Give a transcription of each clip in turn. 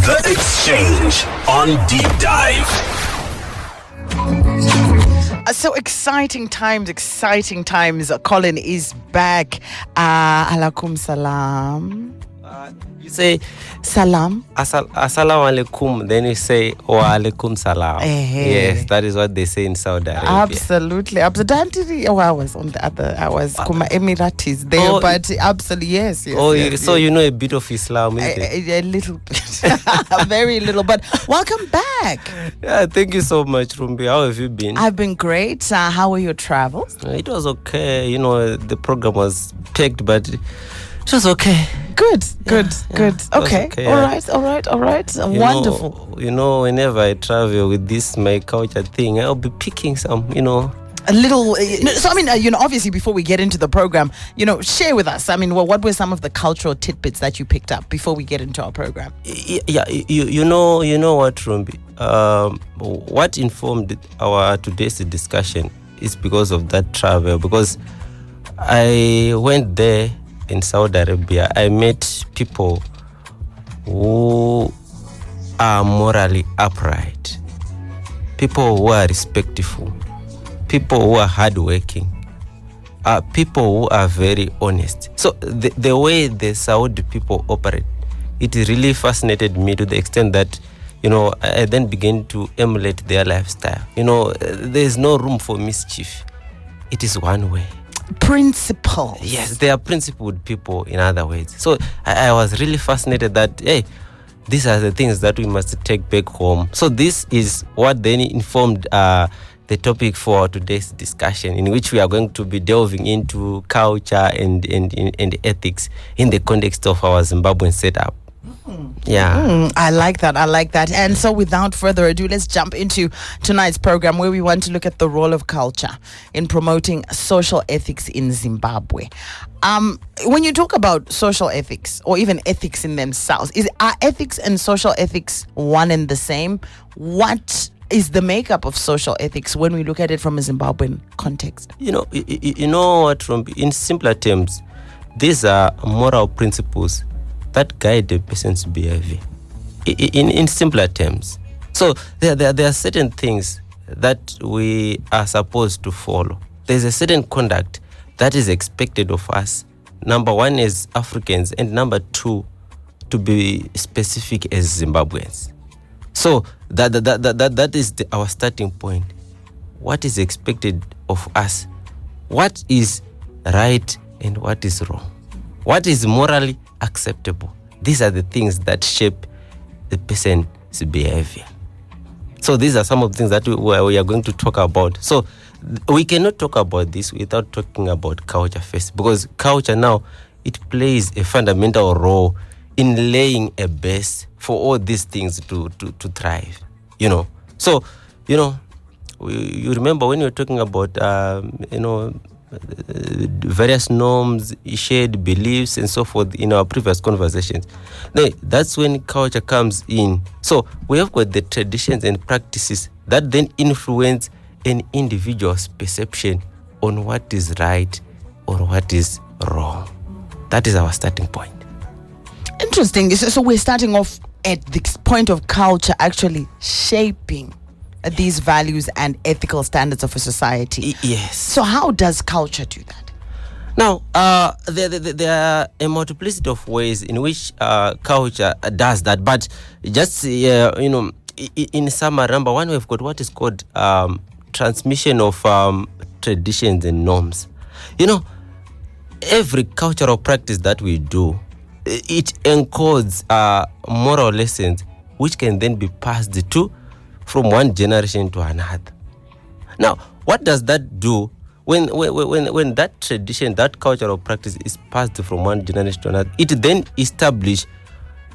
The Exchange on Deep Dive. So exciting times. Collin is back. Alaikum salam. You say Salam. Assalamu alaikum, then you say wa alaikum salam. Yes, that is what they say in Saudi Arabia. Absolutely. I was on the other. I was Kuma Emiratis there, but absolutely yes. So you know a bit of Islam, isn't it? A little bit, very little. But welcome back. Yeah, thank you so much, Rumbi. How have you been? I've been great. How were your travels? It was okay. You know, the program was packed, but it was okay. Good. Okay. Yeah. All right. Wonderful. You know, whenever I travel with this my culture thing, I'll be picking some, a little. So, I mean, obviously, before we get into the program, share with us. I mean, what were some of the cultural tidbits that you picked up before we get into our program? Yeah, you know what, Rumbi? What informed our today's discussion is because of that travel. Because I went there in Saudi Arabia, I met people who are morally upright, people who are respectful, people who are hardworking, people who are very honest. So the way the Saudi people operate, it really fascinated me to the extent that, I then began to emulate their lifestyle. There's no room for mischief. It is one way. Principles. Yes, they are principled people, in other words. So I was really fascinated that, hey, these are the things that we must take back home. So this is what then informed the topic for today's discussion, in which we are going to be delving into culture and ethics in the context of our Zimbabwean setup. Yeah. I like that. And so without further ado, let's jump into tonight's program, where we want to look at the role of culture in promoting social ethics in Zimbabwe. When you talk about social ethics, or even ethics in themselves, are ethics and social ethics one and the same? What is the makeup of social ethics when we look at it from a Zimbabwean context? You know what, in simpler terms, these are moral principles that guide a person's behavior. In simpler terms. So there are certain things that we are supposed to follow. There's a certain conduct that is expected of us. Number one, as Africans, and number two, to be specific, as Zimbabweans. So that is our starting point. What is expected of us? What is right and what is wrong? What is morally acceptable? These are the things that shape the person's behavior. So these are some of the things that we are going to talk about. So we cannot talk about this without talking about culture first, because culture now, it plays a fundamental role in laying a base for all these things to thrive. So you remember when you were talking about various norms, shared beliefs, and so forth in our previous conversations. That's when culture comes in. So we have got the traditions and practices that then influence an individual's perception on what is right or what is wrong. That is our starting point. Interesting. So we're starting off at the point of culture actually shaping these values and ethical standards of a society. Yes. So how does culture do that? Now, there are a multiplicity of ways in which culture does that. But just, in summary, number one, we've got what is called transmission of traditions and norms. Every cultural practice that we do, it encodes moral lessons which can then be passed from one generation to another. Now, what does that do when that tradition, that cultural practice is passed from one generation to another? It then establishes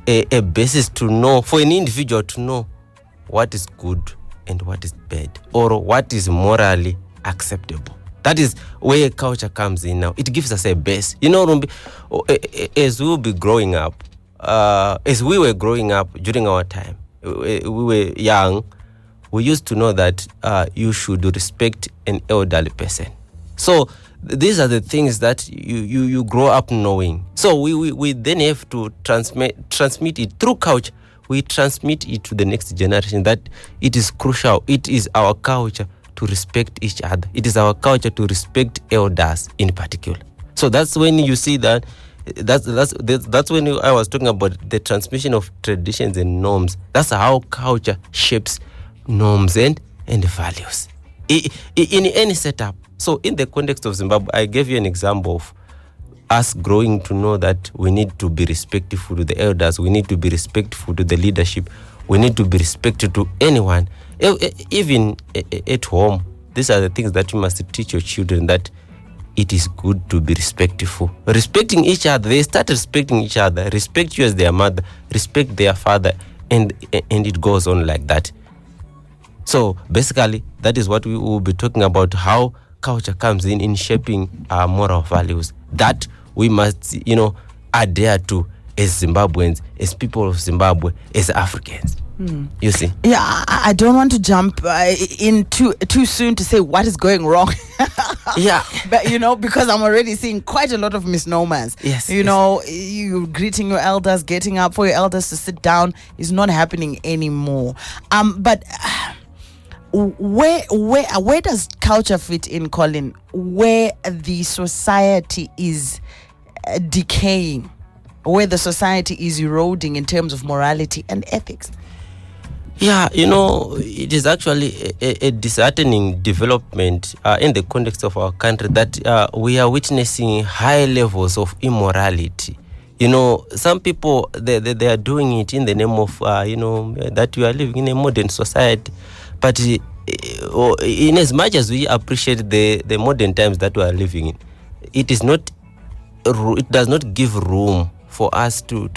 a basis to know, for an individual to know what is good and what is bad, or what is morally acceptable. That is where culture comes in now. It gives us a base. Rumbi, as we will be growing up, as we were growing up during our time, we were young, we used to know that you should respect an elderly person. So these are the things that you grow up knowing. So we then have to transmit it through culture. we transmit it to the next generation that it is crucial. It is our culture to respect each other. It is our culture to respect elders in particular. So that's when you see that that's when I was talking about the transmission of traditions and norms. That's how culture shapes norms and values in any setup. So in the context of Zimbabwe, I gave you an example of us growing to know that we need to be respectful to the elders, we need to be respectful to the leadership, we need to be respectful to anyone, even at home. These are the things that you must teach your children, that it is good to be respectful. Respecting each other, they start respecting each other, respect you as their mother, respect their father, and it goes on like that. So basically, that is what we will be talking about, how culture comes in shaping our moral values that we must, adhere to as Zimbabweans, as people of Zimbabwe, as Africans. You see? Yeah, I don't want to jump in too soon to say what is going wrong. Yeah. But, because I'm already seeing quite a lot of misnomers. Yes. You greeting your elders, getting up for your elders to sit down is not happening anymore. But where does culture fit in, Collin? Where the society is decaying, where the society is eroding in terms of morality and ethics? Yeah, it is actually a disheartening development in the context of our country that we are witnessing high levels of immorality. Some people, they are doing it in the name of, that we are living in a modern society. But in as much as we appreciate the modern times that we are living in, it does not give room for us to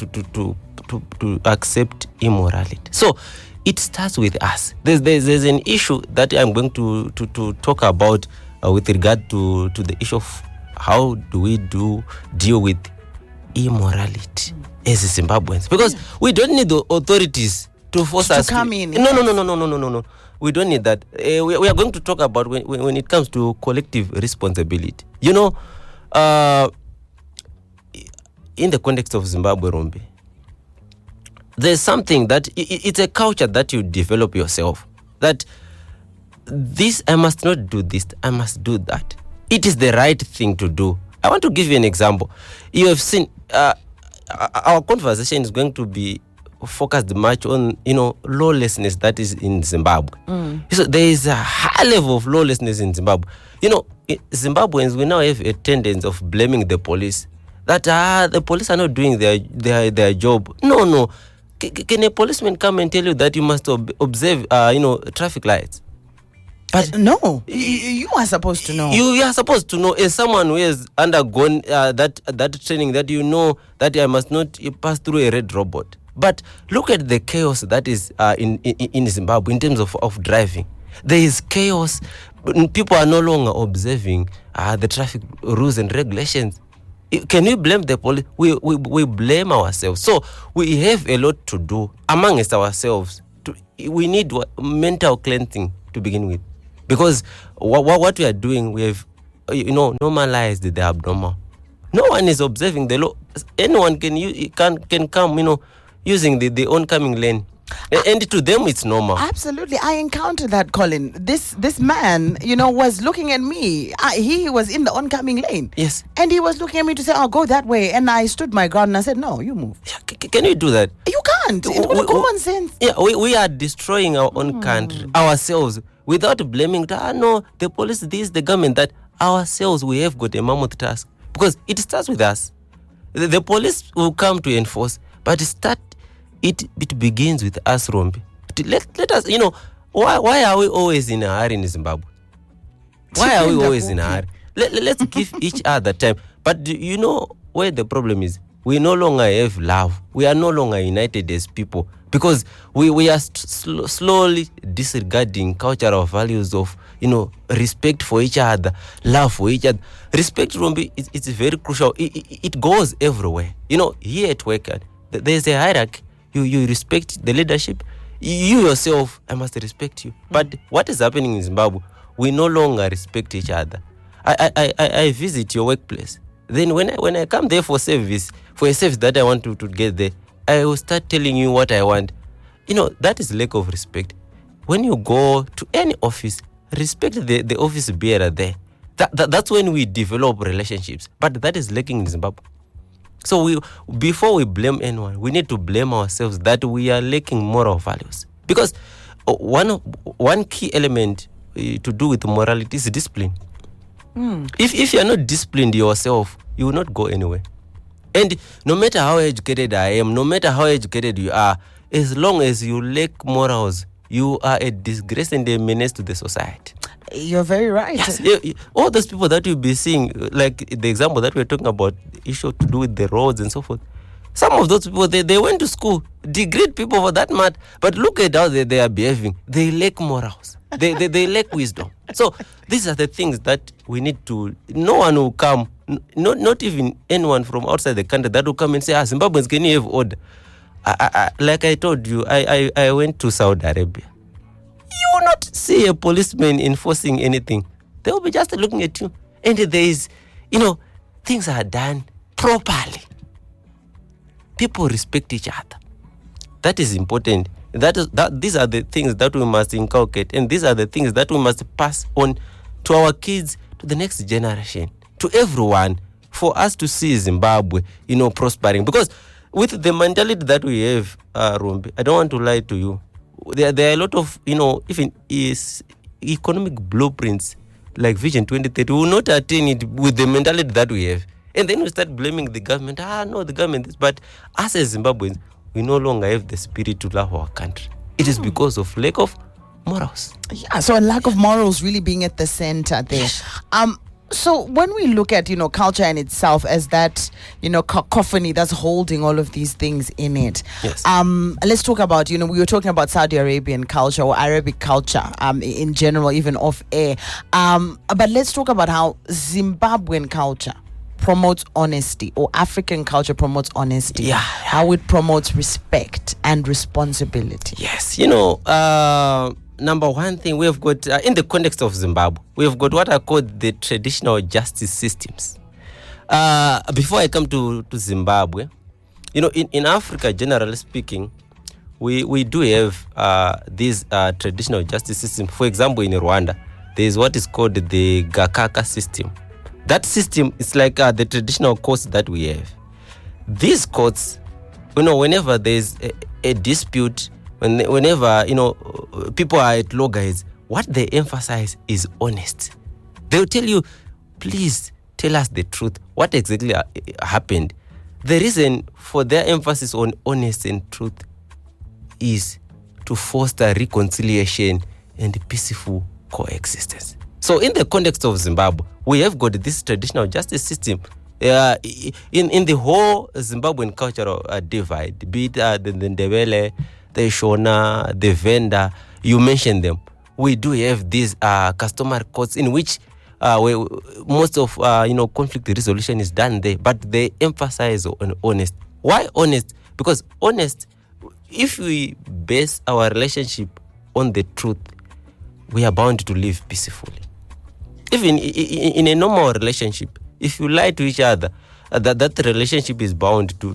accept immorality. So it starts with us. There's an issue that I'm going to talk about with regard to the issue of how do we deal with immorality as Zimbabweans, because we don't need the authorities to force us to come in. No. We don't need that. We are going to talk about when it comes to collective responsibility. In the context of Zimbabwe, Rombe, there's something that it's a culture that you develop yourself, that this, I must not do this, I must do that. It is the right thing to do. I want to give you an example. You have seen our conversation is going to be focused much on lawlessness that is in Zimbabwe. So there is a high level of lawlessness in Zimbabwe. Zimbabweans, we now have a tendency of blaming the police, that the police are not doing their job. No. Can a policeman come and tell you that you must observe traffic lights? But no, you are supposed to know. You are supposed to know, as someone who has undergone that training, that that I must not pass through a red robot. But look at the chaos that is in Zimbabwe in terms of driving. There is chaos. People are no longer observing the traffic rules and regulations. Can we blame the police? We blame ourselves. So we have a lot to do amongst ourselves. We need mental cleansing to begin with, because what we are doing, we have normalized the abnormal. No one is observing the law. Anyone can come using the oncoming lane, and to them it's normal. Absolutely. I encountered that, Collin. This man, was looking at me. He was in the oncoming lane. Yes. And he was looking at me to say, "I'll go that way." And I stood my ground and I said, "No, you move." Can you do that? You can't. It's common sense. Yeah, we are destroying our own country, ourselves, without blaming. No, the police, the government, that. Ourselves, we have got a mammoth task, because it starts with us. The police will come to enforce, but it begins with us, Rombi. Let us, why are we always in a hurry in Zimbabwe? Why are we always in a hurry? Let's give each other time. But do you know where the problem is? We no longer have love. We are no longer united as people, because we are slowly disregarding cultural values of respect for each other, love for each other. Respect, Rombi, it's very crucial. It goes everywhere. Here at work, there's a hierarchy. You respect the leadership. You yourself, I must respect you. But what is happening in Zimbabwe? We no longer respect each other. I visit your workplace. Then when I come there for a service that I want to get there, I will start telling you what I want. that is lack of respect. When you go to any office, respect the office bearer there. That's when we develop relationships. But that is lacking in Zimbabwe. So before we blame anyone, we need to blame ourselves that we are lacking moral values. Because one key element to do with morality is discipline. If you are not disciplined yourself, you will not go anywhere. And no matter how educated I am, no matter how educated you are, as long as you lack morals, you are a disgrace and a menace to the society. You're very right. Yes, all those people that you'll be seeing, like the example that we're talking about, issue to do with the roads and so forth. Some of those people, they went to school, degreed people for that matter, but look at how they are behaving. They lack morals. They lack wisdom. So these are the things that we need to. No one will come, not even anyone from outside the country that will come and say, Zimbabweans, can you have order? Like I told you, I went to Saudi Arabia. You will not see a policeman enforcing anything. They will be just looking at you. And there is, things are done properly. People respect each other. That is important. These are the things that we must inculcate, and these are the things that we must pass on to our kids, to the next generation, to everyone, for us to see Zimbabwe, prospering. Because with the mentality that we have, Rumbi, I don't want to lie to you. There are a lot of, even economic blueprints like Vision 2030. We will not attain it with the mentality that we have. And then we start blaming the government. No, the government is. But us as Zimbabweans, we no longer have the spirit to love our country. It is because of lack of morals. Yeah, so a lack of morals really being at the center there. So when we look at, culture in itself as that, cacophony that's holding all of these things in it. Yes. Let's talk about, we were talking about Saudi Arabian culture or Arabic culture in general, even off air. But let's talk about how Zimbabwean culture promotes honesty, or African culture promotes honesty. Yeah. How it promotes respect and responsibility. Yes. Number one thing we have got, in the context of Zimbabwe, we have got what are called the traditional justice systems. Before I come to Zimbabwe, in Africa, generally speaking, we do have these traditional justice systems. For example, in Rwanda, there is what is called the Gakaka system. That system is like the traditional courts that we have. These courts, whenever there is a dispute, whenever people are at loggerheads, what they emphasize is honest. They'll tell you, please tell us the truth. What exactly happened? The reason for their emphasis on honesty and truth is to foster reconciliation and peaceful coexistence. So in the context of Zimbabwe, we have got this traditional justice system. In the whole Zimbabwean cultural divide, be it the Ndebele, the Shona, the Venda, you mentioned them. We do have these customary courts in which most of conflict resolution is done there, but they emphasize on honest. Why honest? Because honest, if we base our relationship on the truth, we are bound to live peacefully. Even in a normal relationship, if you lie to each other, that relationship is bound to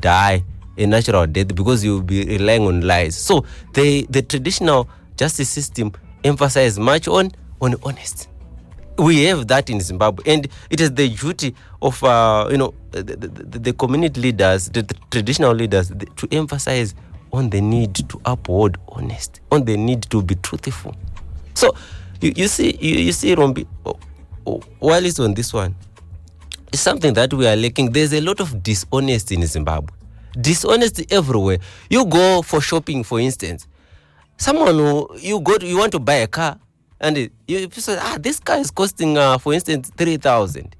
die a natural death, because you will be relying on lies. So the traditional justice system emphasizes much on honesty. We have that in Zimbabwe, and it is the duty of the community leaders, the traditional leaders, to emphasize on the need to uphold honesty, on the need to be truthful. So you see, Rombi, while it's on this one, it's something that we are lacking. There's a lot of dishonesty in Zimbabwe. Dishonesty everywhere. You go for shopping, for instance. You want to buy a car, and you say, this car is costing, for instance, 3,000.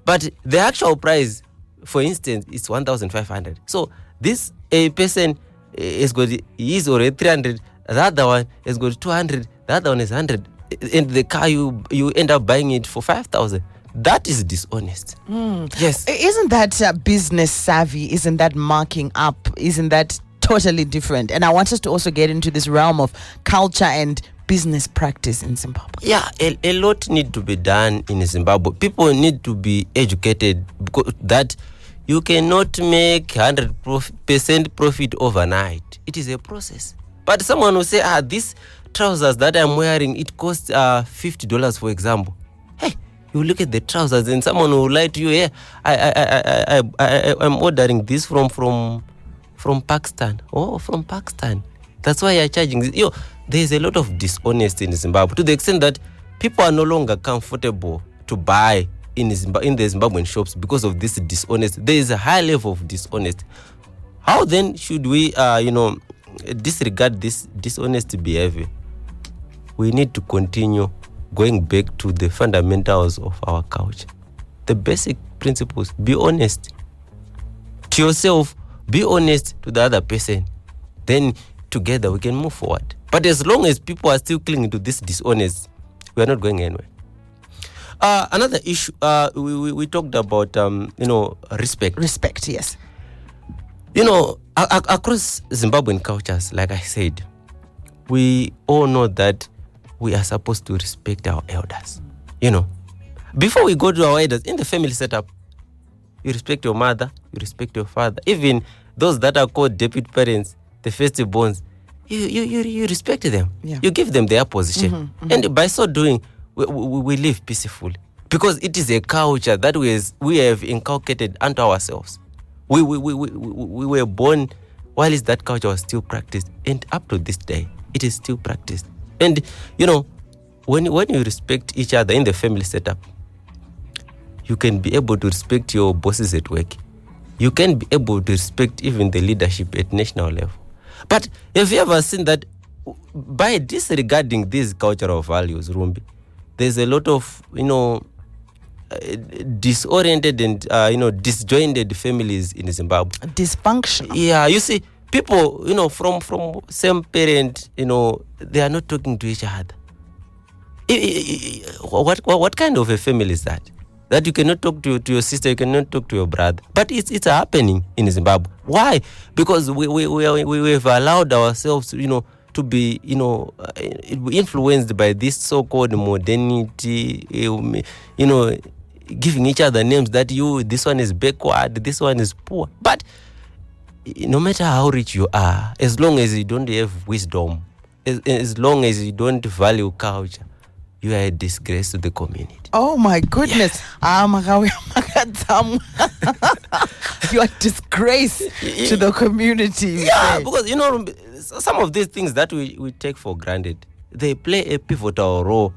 But the actual price, for instance, is 1,500. So this a person is got his or 300, the other one is got 200, the other one is 100. And the car, you end up buying it for 5,000. That is dishonest. Yes. Isn't that business savvy? Isn't that marking up? Isn't that totally different? And I want us to also get into this realm of culture and business practice in Zimbabwe. Yeah, a lot need to be done in Zimbabwe. People need to be educated, because that You cannot make 100% profit overnight. It is a process. But someone will say, these trousers that I'm wearing, it costs $50, for example. Hey, you look at the trousers and someone will lie to you, yeah, I'm ordering this from Pakistan. Oh, from Pakistan. That's why you're charging this. There's a lot of dishonesty in Zimbabwe, to the extent that people are no longer comfortable to buy in the Zimbabwean shops because of this dishonesty. There is a high level of dishonesty. How then should we, disregard this dishonest behavior? We need to continue going back to the fundamentals of our culture. The basic principles: be honest to yourself, be honest to the other person. Then together we can move forward. But as long as people are still clinging to this dishonest, we are not going anywhere. Another issue, we talked about, respect. Respect, yes. Across Zimbabwean cultures, like I said, we all know that we are supposed to respect our elders. Before we go to our elders, in the family setup, you respect your mother, you respect your father. Even those that are called deputy parents, the firstborns, you respect them. Yeah. You give them their position. And by so doing, we live peacefully, because it is a culture that we have inculcated unto ourselves. We were born while that culture was still practiced, and up to this day it is still practiced. And when you respect each other in the family setup, you can be able to respect your bosses at work. You can be able to respect even the leadership at national level. But have you ever seen that by disregarding these cultural values, Rumbi, there's a lot of, disoriented and, disjointed families in Zimbabwe. Dysfunctional. Yeah, you see, people, from same parent, they are not talking to each other. What kind of a family is that? That you cannot talk to your sister, you cannot talk to your brother. But it's happening in Zimbabwe. Why? Because we have allowed ourselves, to be, influenced by this so-called modernity, giving each other names that this one is backward, this one is poor. But no matter how rich you are, as long as you don't have wisdom, as long as you don't value culture, you are a disgrace to the community. Oh my goodness. You are disgrace to the community. Yeah, because some of these things that we take for granted, they play a pivotal role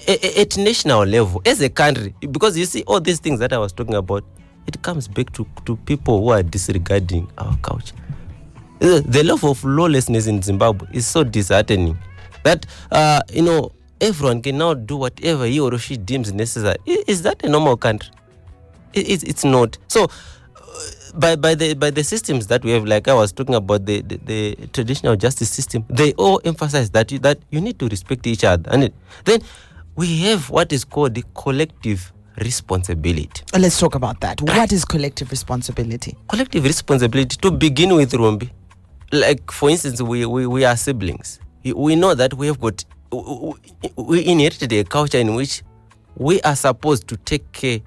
at national level as a country. Because you see, all these things that I was talking about, it comes back to people who are disregarding our culture. The level of lawlessness in Zimbabwe is so disheartening that everyone can now do whatever he or she deems necessary. Is that a normal country? It's not. So by the systems that we have, like I was talking about, the traditional justice system, they all emphasize that you need to respect each other. And then we have what is called the collective responsibility. Let's talk about that. What is collective responsibility? Collective responsibility, to begin with, Rombi, like for instance, we are siblings. We know that we inherited a culture in which we are supposed to take care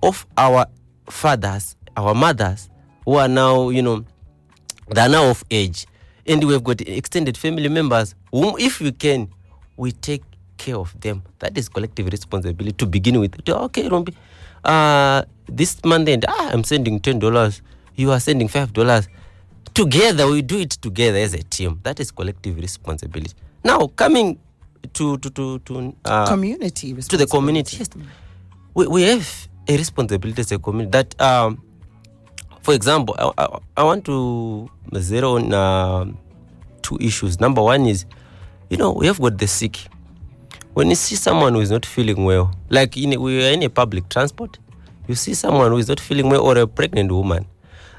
of our fathers, our mothers, who are now, they are now of age. And we have got extended family members whom, if we can, we take care of them. That is collective responsibility to begin with. Okay, Rombi, this month end, I'm sending $10. You are sending $5. Together, we do it together as a team. That is collective responsibility. Now, coming to community responsibility. To the community, yes. We have a responsibility as a community that, for example, I want to zero on two issues. Number one is, we have got the sick. When you see someone who is not feeling well, like we are in a public transport, you see someone who is not feeling well, or a pregnant woman,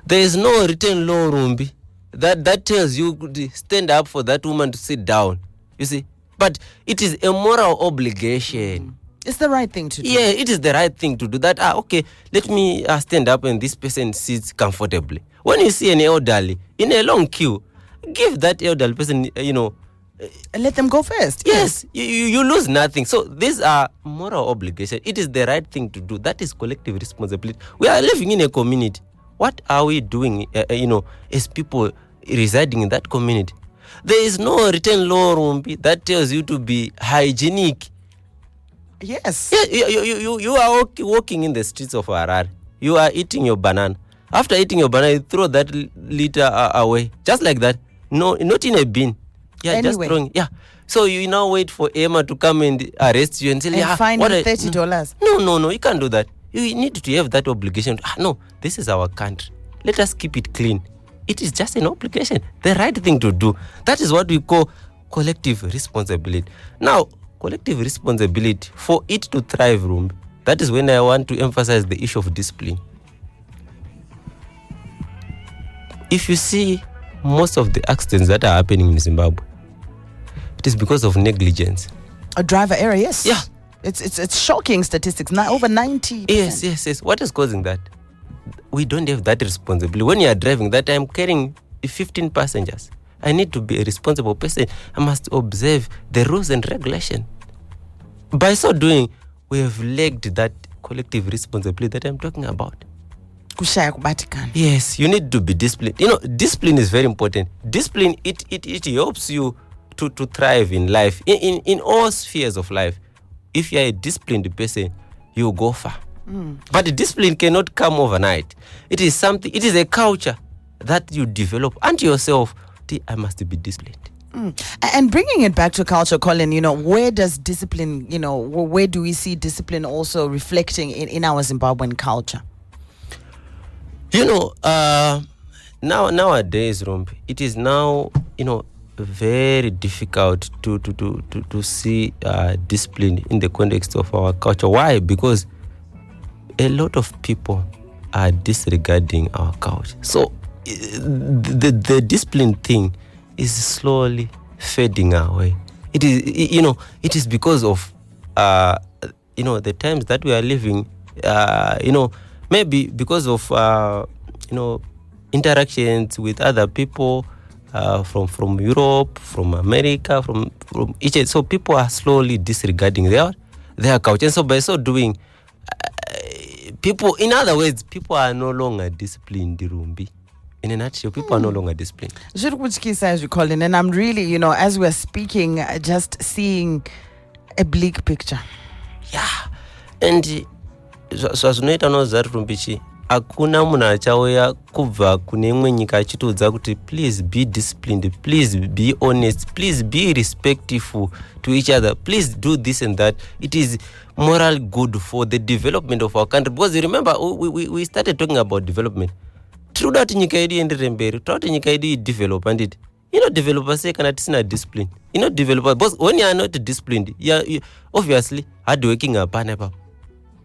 there is no written law, Rumbi, that tells you to stand up for that woman to sit down. You see? But it is a moral obligation. It's the right thing to do. Yeah, it is the right thing to do that. Okay, let me stand up and this person sits comfortably. When you see an elderly in a long queue, give that elderly person, let them go first. Yes, you lose nothing. So these are moral obligations. It is the right thing to do. That is collective responsibility. We are living in a community. What are we doing, as people residing in that community? There is no written law, Rumbi, that tells you to be hygienic. Yes. Yeah, you are walking in the streets of Harare. You are eating your banana. After eating your banana, you throw that litter away. Just like that. No, not in a bin. Yeah, anyway. Just throwing. Yeah. So you now wait for Emma to come and arrest you and say, fine you $30. No, you can't do that. You need to have that obligation. No, this is our country. Let us keep it clean. It is just an obligation. The right thing to do. That is what we call collective responsibility. Now, collective responsibility, for it to thrive, Rumbi, that is when I want to emphasize the issue of discipline. If you see most of the accidents that are happening in Zimbabwe, it is because of negligence. A driver error, yes. Yeah. It's shocking statistics. Over 90%. Yes. What is causing that? We don't have that responsibility. When you are driving, that I'm carrying 15 passengers. I need to be a responsible person. I must observe the rules and regulations. By so doing, we have lacked that collective responsibility that I'm talking about. Yes, you need to be disciplined. Discipline is very important. Discipline, it helps you to thrive in life, in all spheres of life. If you are a disciplined person, you go far. But the discipline cannot come overnight. It is a culture that you develop unto yourself. I must be disciplined. And bringing it back to culture, Collin, where does discipline, where do we see discipline also reflecting in our Zimbabwean culture? Nowadays, Rumbi, it is now, very difficult to see discipline in the context of our culture. Why? Because a lot of people are disregarding our culture. So the discipline thing is slowly fading away. It is because of the times that we are living. Maybe because of interactions with other people from Europe, from America, from each. So people are slowly disregarding their culture. And so by so doing, people are no longer disciplined, Rumbi. In a nutshell, people are no longer disciplined. As we call it, and I'm really, as we're speaking, just seeing a bleak picture. Yeah. And so as unoita nozari Rumbichi, akuna munhu achauya kubva kune imwe nyika achitiudza kuti please be disciplined, please be honest, please be respectful to each other, please do this and that. It is moral good for the development of our country. Because you remember, we started talking about development. True that nyika yedu ienderere mberi, true that nyika yedu develop, and it developer say kana tisina discipline. Developer, because when you are not disciplined, you obviously hard working apana papa.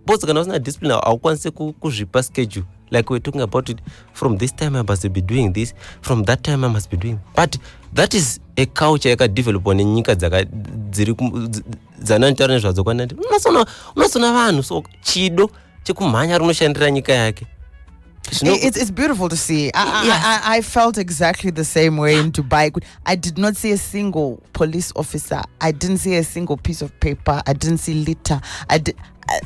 But kana usina discipline, aukwanise kuzvipa schedule. Like we're talking about it, from this time I must be doing this, from that time I must be doing. But that is a culture yaka develop on nyika dziri dzanantaura nezvadzokwana. Unasona vanhu so chido chekumhanya runoshandira nyika yake. It's beautiful to see. I felt exactly the same way in Dubai. I did not see a single police officer. I didn't see a single piece of paper. I didn't see litter.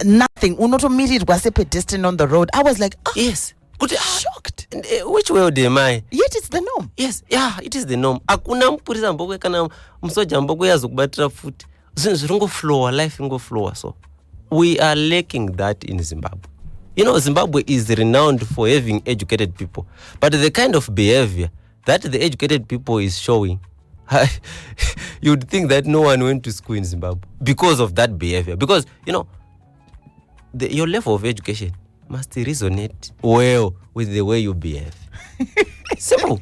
Nothing. Unotometed was a pedestrian on the road. I was like, yes. Shocked. Which way am I? Yet it's the norm. Yes, yeah, it is the norm. Akuna mpurisa mbokwe kana msoja mbokwe yazokubatira futi. Zvingo flow, life ingo flow. So we are lacking that in Zimbabwe. Zimbabwe is renowned for having educated people. But the kind of behavior that the educated people is showing, you'd think that no one went to school in Zimbabwe because of that behavior. Because, your level of education must resonate well with the way you behave. Simple.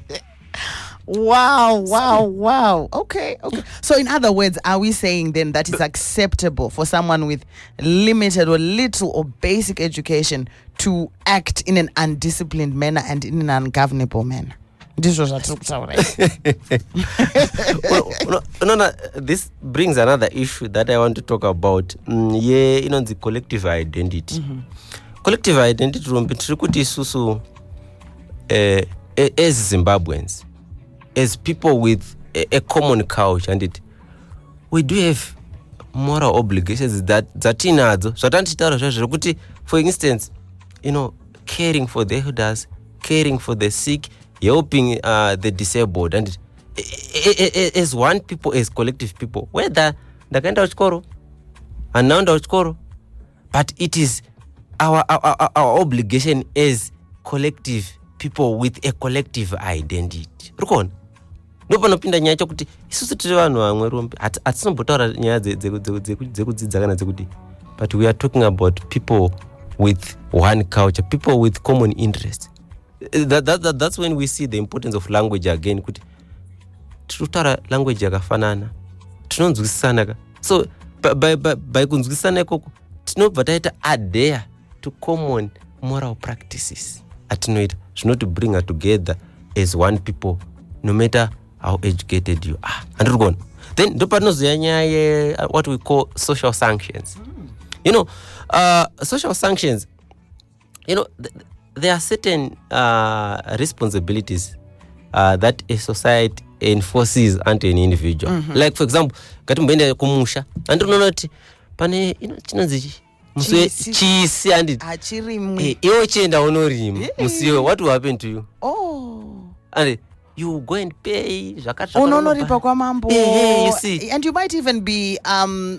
Wow. Okay. So in other words, are we saying then that it's acceptable for someone with limited or little or basic education to act in an undisciplined manner and in an ungovernable manner? This was this brings another issue that I want to talk about. The collective identity. Mm-hmm. Collective identity, as Zimbabweans, as people with a common couch, and we do have moral obligations that inadzo zvatandichitaura zvazvo kuti, for instance, caring for the elders, caring for the sick, helping the disabled, and as one people, as collective people, whether ndakaenda kuchikoro handinaenda kuchikoro, but it is our obligation as collective people with a collective identity. Rukona ndopanopinda nyaya chokuti isusu tiri vanhu vamwe rombe hatinombotaura nyaya dzekudzidza kana dzekuti, but we are talking about people with one culture, people with common interests. That's when we see the importance of language again, kuti tirikutaura language yakafanana, tinonzwisisana. So by kunzwisisana ikoko tinobva taita adhere to common moral practices atinoita zvinoti us together as one people, no matter how educated you are. And then ndopanozoya nyaya what we call social sanctions. Social sanctions, there are certain responsibilities that a society enforces onto an individual. Like, for example, ngatimboenda kumusha andinoona kuti pane chinonzi chisi handiti iwo chienda unorima musiwe, what will happen to you? And you go and pay unonoripa kwamambo. You see, and you might even be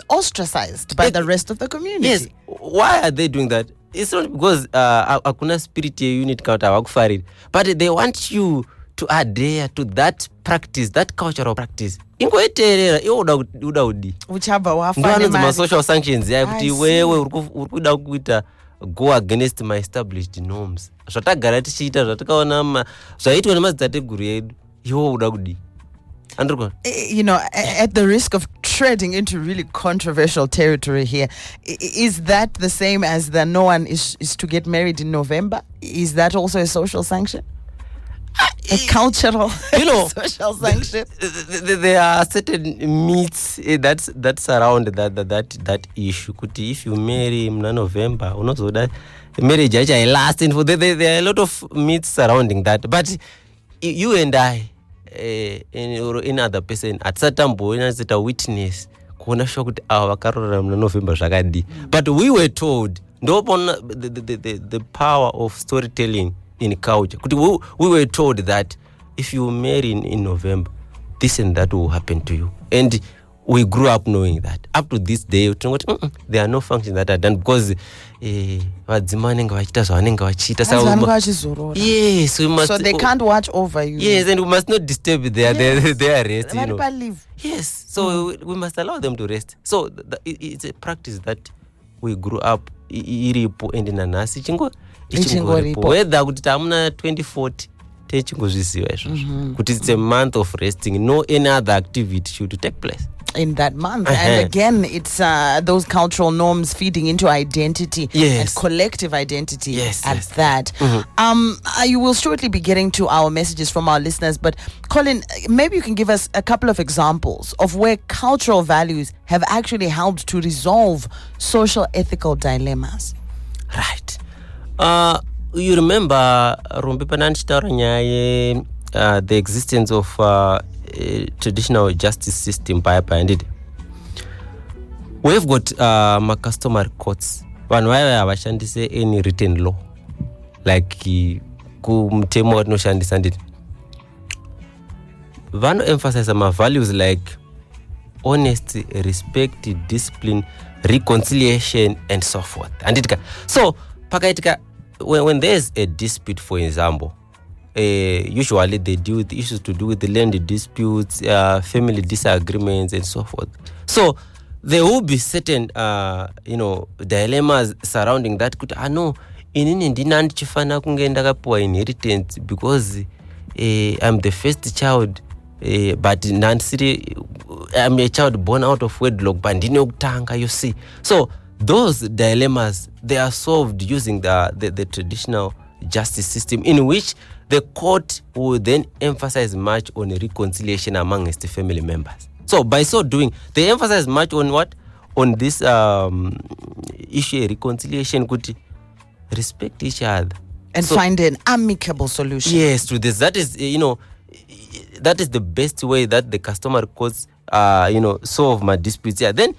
ostracized by the rest of the community. Yes. Why are they doing that? It's not because akuna spirit unit kauta hawakufariri, but they want you to adhere to that practice, that cultural practice. Ingoiterera iwo uda udi uchabva wafanema ma social sanctions yaye kuti wewe urikuda kuita go against my established norms. Zvatagara tichiita zvatakaona zvaitwa nemadzitateguru edu, iwo uda kudi. At the risk of treading into really controversial territory here, is that the same as the no one is to get married in November? Is that also a social sanction? A cultural social sanction? There are certain myths that surround that issue. Kuti if you marry in November, that marriage actually lasts. There are a lot of myths surrounding that. But you and I, in other person, at certain point, as a witness, kuona sure kuti vakarora muna November zvakadi. But we were told, the power of storytelling in culture. We were told that if you marry in November, this and that will happen to you. And we grew up knowing that. Up to this day, there are no functions that are done because vadzimai yes, we must. So they can't watch over you. Yes, and we must not disturb their rest. Leave. Yes, so we must allow them to rest. So it's a practice that we grew up iripo and nanasi ichingoripo. Whether kuti tamuna 2040 techingozviziva izvozvo kuti it's a month of resting, no any other activity should take place in that month. And again, it's those cultural norms feeding into identity and collective identity that. You will shortly be getting to our messages from our listeners, but Collin, maybe you can give us a couple of examples of where cultural values have actually helped to resolve social ethical dilemmas. Right. You remember Rumbi pananchitaura nyaya the existence of traditional justice system paya. We've got customary courts. Vanhu vaya havashandise any written law like kumtemo watinoshandisa nditi. Vanoemphasize values like honesty, respect, discipline, reconciliation, and so forth. So pakaitika when there's a dispute, for example, usually they deal with issues to do with the land disputes, family disagreements, and so forth. So there will be certain dilemmas surrounding that. No, inini ndinandichifana kunge ndakapiwa inheritance because I'm the first child, but I'm a child born out of wedlock, but ndinokutanga, you see. So those dilemmas, they are solved using the traditional justice system, in which the court will then emphasize much on reconciliation amongst the family members. So by so doing, they emphasize much on what? On this issue, reconciliation, could respect each other. And find an amicable solution. Yes, to this. That is, that is the best way that the customer courts, solve my disputes. Yeah. Then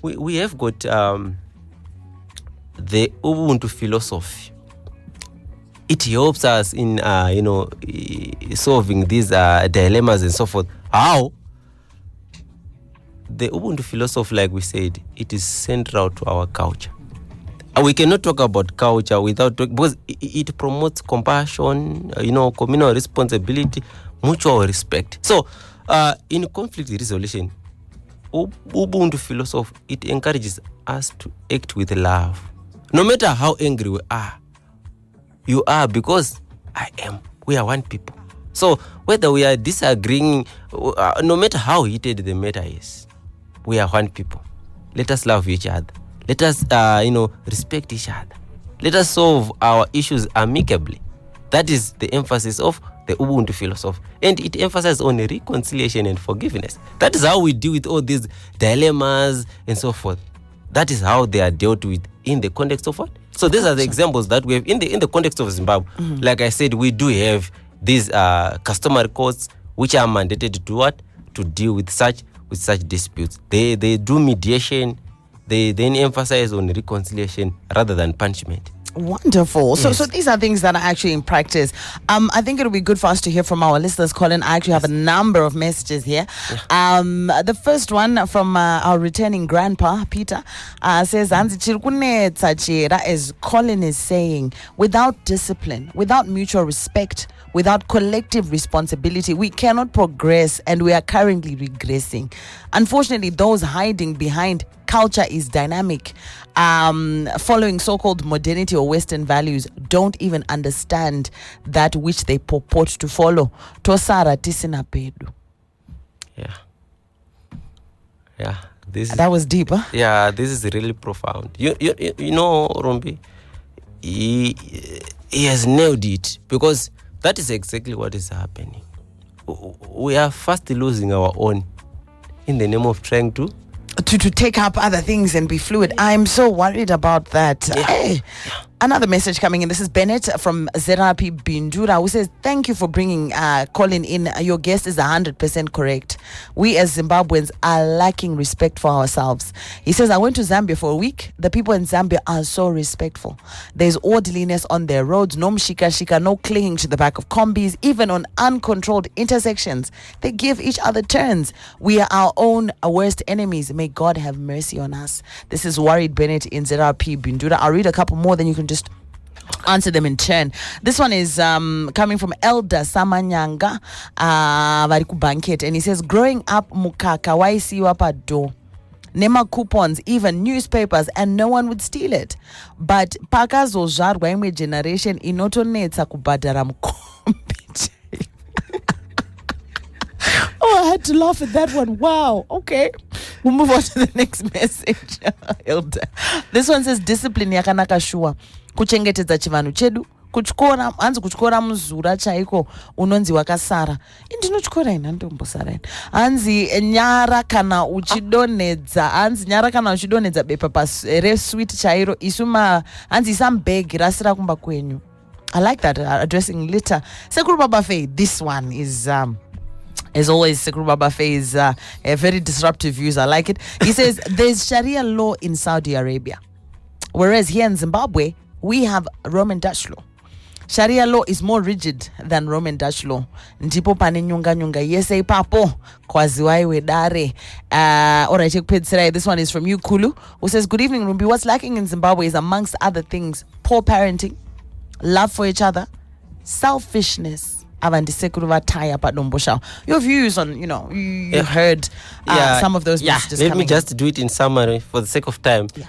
we have got the Ubuntu philosophy. It helps us in solving these dilemmas and so forth. How? The Ubuntu philosophy, like we said, it is central to our culture. We cannot talk about culture without because it promotes compassion, communal responsibility, mutual respect. So, in conflict resolution, Ubuntu philosophy, it encourages us to act with love. No matter how angry we are, you are because I am. We are one people. So whether we are disagreeing, no matter how heated the matter is, we are one people. Let us love each other. Let us, respect each other. Let us solve our issues amicably. That is the emphasis of the Ubuntu philosophy. And it emphasizes on reconciliation and forgiveness. That is how we deal with all these dilemmas and so forth. That is how they are dealt with in the context of what? So these are the examples that we have in the context of Zimbabwe. Mm-hmm. Like I said, we do have these customary courts which are mandated to do what? To deal with such disputes. They do mediation. They then emphasize on reconciliation rather than punishment. Wonderful. Yes. So these are things that are actually in practice. I think it'll be good for us to hear from our listeners, Collin. I actually have a number of messages here. Yeah. The first one from our returning grandpa, Peter, says, as Collin is saying, without discipline, without mutual respect, without collective responsibility, we cannot progress, and we are currently regressing. Unfortunately, those hiding behind culture is dynamic, following so-called modernity or Western values, don't even understand that which they purport to follow. Tosara tisina pedu. Yeah. That was deep, huh? Yeah, this is really profound. You know, Rombi, he has nailed it, because that is exactly what is happening. We are fast losing our own in the name of trying to take up other things and be fluid. I'm so worried about that. Yeah. Hey. Another message coming in. This is Bennett from Zerapi Bindura, who says, thank you for bringing Collin in. Your guest is 100% correct. We as Zimbabweans are lacking respect for ourselves. He says, I went to Zambia for a week. The people in Zambia are so respectful. There's orderliness on their roads, no mshika-shika, no clinging to the back of combis, even on uncontrolled intersections. They give each other turns. We are our own worst enemies. May God have mercy on us. This is Worried Bennett in Zerapi Bindura. I'll read a couple more, then you can just answer them in turn. This one is coming from Elder Samanyanga Variku Banket, and he says, growing up mukaka waisiwa pado nema coupons, even newspapers, and no one would steal it. But pakazozvarwa imwe generation inotonetsa kubhadhara mukombi. Oh, I had to laugh at that one. Wow. Okay. We'll move on to the next message. Elder. This one says, discipline yakanaka shuwa. Kuchengetedza chivanhu chedu. Kuchikora, hanzi kuchikora muzura chaiko unonzi wakasara. Ndinochikora ina ndombosara ina. Hanzi nyara kana uchidonedza bepa pasere sweet chairo isuma hanzi isambegi rasira kumba kwenyu. I like that, addressing litter. Sekuru Baba Faye, this one is as always, Sekuru Baba Faye is a very disruptive views. I like it. He says, there's Sharia law in Saudi Arabia, whereas here in Zimbabwe, we have Roman Dutch law. Sharia law is more rigid than Roman Dutch law. Ndipo pane nyunga yese papo kwaziwaiwe dare. Alright, this one is from you, Kulu, who says, good evening, Rumbi. What's lacking in Zimbabwe is, amongst other things, poor parenting, love for each other, selfishness. Your views on, you heard some of those messages. Let me just do it in summary for the sake of time. Yeah.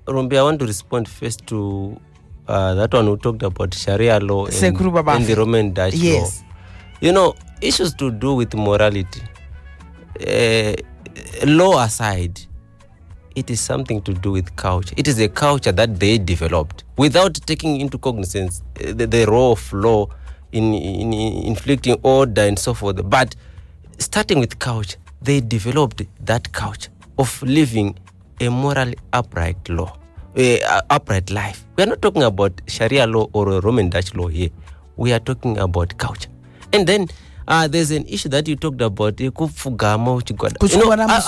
Rumbi, I want to respond first to that one who talked about Sharia law and the Roman Dutch law. Issues to do with morality. Law aside, it is something to do with culture. It is a culture that they developed without taking into cognizance the role of law in inflicting order and so forth. But starting with culture, they developed that culture of living a morally upright law, upright life. We are not talking about Sharia law or a Roman Dutch law here. We are talking about culture. And then there's an issue that you talked about. I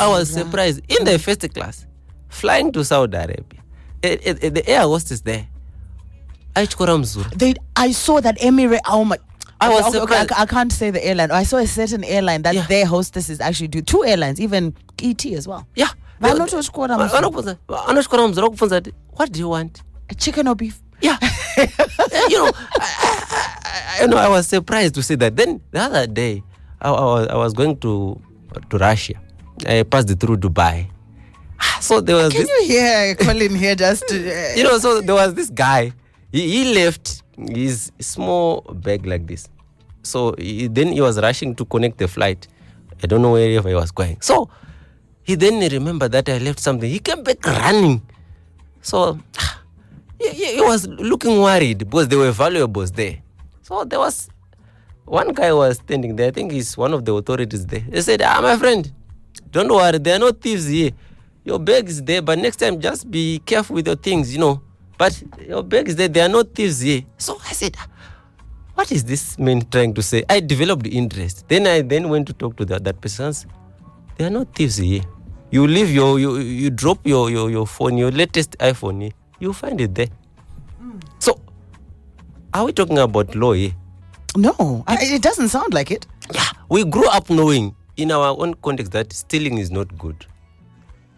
was surprised in the first class, flying to Saudi Arabia. The air hostess there. I saw that Emirates. Oh my! I was surprised. I can't say the airline. I saw a certain airline that their hostesses actually do. 2 airlines, even ET as well. Yeah. What do you want? A chicken or beef? Yeah. I was surprised to see that. Then the other day, I was going to Russia. I passed through Dubai. So there was you hear Collin here just so there was this guy. He left his small bag like this. So then he was rushing to connect the flight. I don't know wherever he was going. So he then remembered that I left something. He came back running. So he was looking worried because there were valuables there. So there was one guy was standing there. I think he's one of the authorities there. He said, my friend, don't worry. There are no thieves here. Your bag is there, but next time just be careful with your things, But your bag is there. There are no thieves here. So I said, what is this man trying to say? I developed interest. Then I went to talk to that person. There are no thieves here. You leave you drop your phone, your latest iPhone here. You find it there. So, are we talking about law here? No, it doesn't sound like it. Yeah, we grew up knowing in our own context that stealing is not good.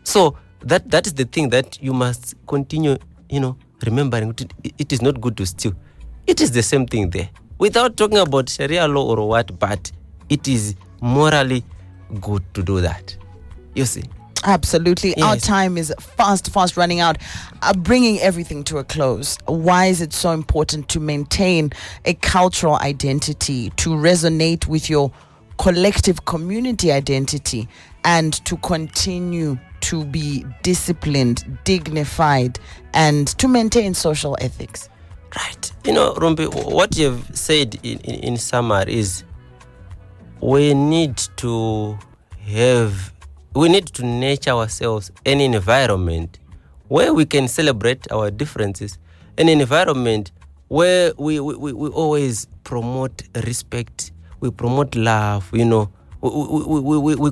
So that is the thing that you must continue, remembering. It is not good to steal. It is the same thing there. Without talking about Sharia law or what, but it is morally good to do that. You see. Absolutely. Yes. Our time is fast running out. Bringing everything to a close. Why is it so important to maintain a cultural identity, to resonate with your collective community identity, and to continue to be disciplined, dignified, and to maintain social ethics? Right. Rumbi, what you've said in summary is we need to nurture ourselves an environment where we can celebrate our differences, an environment where we always promote respect, we promote love, we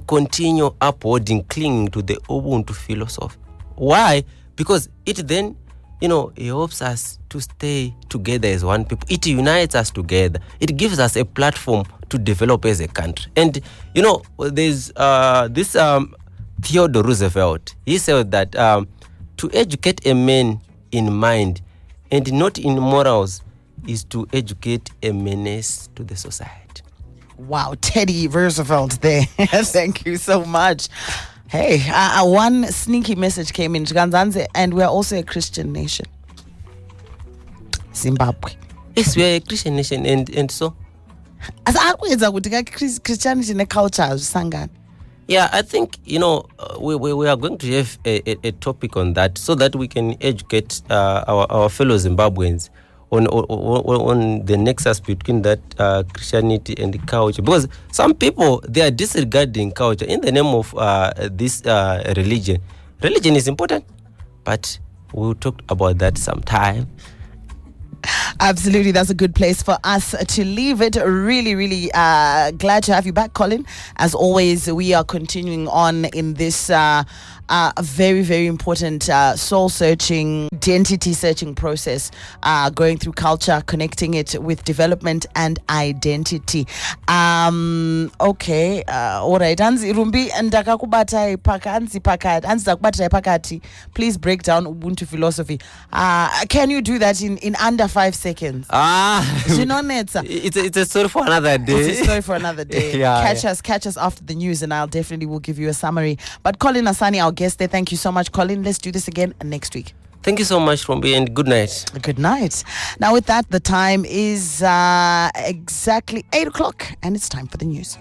continue upholding, clinging to the Ubuntu philosophy. Why? Because it then, it helps us to stay together as one people. It unites us together. It gives us a platform to develop as a country. And, there's this Theodore Roosevelt. He said that to educate a man in mind and not in morals is to educate a menace to the society. Wow, Teddy Roosevelt there. Thank you so much. Hey, one sneaky message came in, and we're also a Christian nation. Zimbabwe. Yes, we are a Christian nation, and so. As Christianity and culture sangana. Yeah, I think, we are going to have a topic on that so that we can educate our fellow Zimbabweans on the nexus between that Christianity and culture. Because some people, they are disregarding culture in the name of this religion. Religion is important, but we'll talk about that sometime. Absolutely, that's a good place for us to leave it. Really glad to have you back, Collin. As always, we are continuing on in this very important soul searching, identity searching process, going through culture, connecting it with development and identity. Okay, all right. Anzi Rumbi ndakakubata pakati. Please break down Ubuntu philosophy. Can you do that in under 5 seconds? It's a story for another day. It's a story for another day. Catch us after the news, and I'll definitely will give you a summary. But Collin, Asani, our guest there, thank you so much, Collin. Let's do this again next week. Thank you so much, Rombi, and good night. Good night. Now with that, the time is exactly 8 o'clock, and it's time for the news.